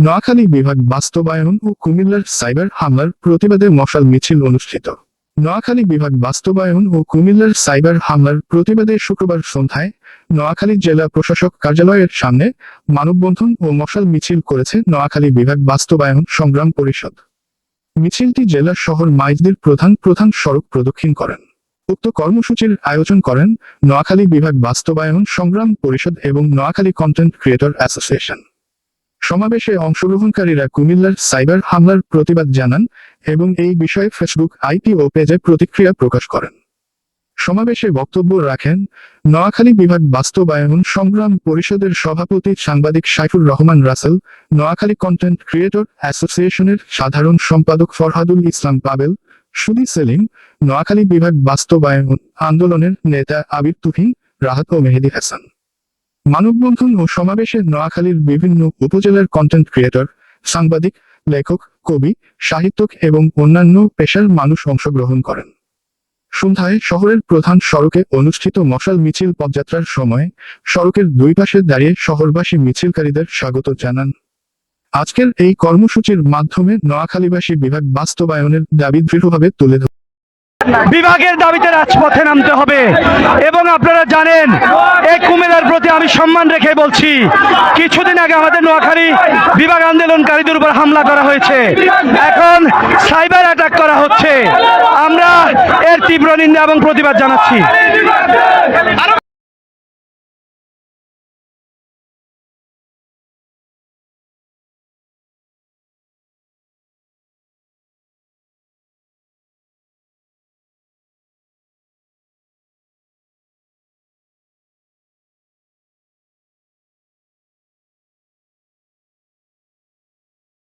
নোয়াখালী বিভাগ বাস্তবায়ন ও কুমিল্লার সাইবার হামলার প্রতিবাদে মশাল মিছিল অনুষ্ঠিত। নোয়াখালী বিভাগ বাস্তবায়ন ও কুমিল্লার সাইবার হামলার প্রতিবাদে শুক্রবার সন্ধ্যায় নোয়াখালী জেলা প্রশাসক কার্যালয়ের সামনে মানববন্ধন ও মশাল মিছিল করেছে নোয়াখালী বিভাগ বাস্তবায়ন সংগ্রাম পরিষদ। মিছিলটি জেলা শহর মাইজদির প্রধান প্রধান সড়ক প্রদক্ষিণ করেন। উক্ত কর্মসূচির আয়োজন করেন নোয়াখালী বিভাগ বাস্তবায়ন সংগ্রাম পরিষদ এবং নোয়াখালী কন্টেন্ট ক্রিয়েটর অ্যাসোসিয়েশন। সমাবেশে অংশগ্রহণকারীরা কুমিল্লার সাইবার হামলার প্রতিবাদ জানান এবং এই বিষয়ে ফেসবুক আইপি ও পেজে প্রতিক্রিয়া প্রকাশ করেন। সমাবেশে বক্তব্য রাখেন নোয়াখালী বিভাগ বাস্তবায়ন সংগ্রাম পরিষদের সভাপতি সাংবাদিক সাইফুর রহমান রাসেল, নোয়াখালী কন্টেন্ট ক্রিয়েটর অ্যাসোসিয়েশনের সাধারণ সম্পাদক ফরহাদুল ইসলাম পাবেল, সুদি সেলিম, নোয়াখালী বিভাগ বাস্তবায়ন আন্দোলনের নেতা আবির তুহিন, রাহাত ও মেহেদি হাসান। মানববন্ধন ও সমাবেশে নোয়াখালীর বিভিন্ন উপজেলার কন্টেন্ট ক্রিয়েটর, সাংবাদিক, লেখক, কবি, সাহিত্যক এবং অন্যান্য পেশার মানুষ অংশগ্রহণ করেন। সন্ধ্যায় শহরের প্রধান সড়কে অনুষ্ঠিত মশাল মিছিল পদযাত্রার সময় সড়কের দুই পাশে দাঁড়িয়ে শহরবাসী মিছিলকারীদের স্বাগত জানান। আজকের এই কর্মসূচির মাধ্যমে নোয়াখালীবাসী বিভাগ বাস্তবায়নের দাবি দৃঢ়ভাবে তুলে ধরে বিভাগের দাবিতে রাজপথে নামতে হবে। এবং আপনারা জানেন, এই কুমিল্লার প্রতি আমি সম্মান রেখে বলছি, কিছুদিন আগে আমাদের নোয়াখালী বিভাগ আন্দোলনকারীদের উপর হামলা করা হয়েছে, এখন সাইবার অ্যাটাক করা হচ্ছে। আমরা এর তীব্র নিন্দা এবং প্রতিবাদ জানাচ্ছি।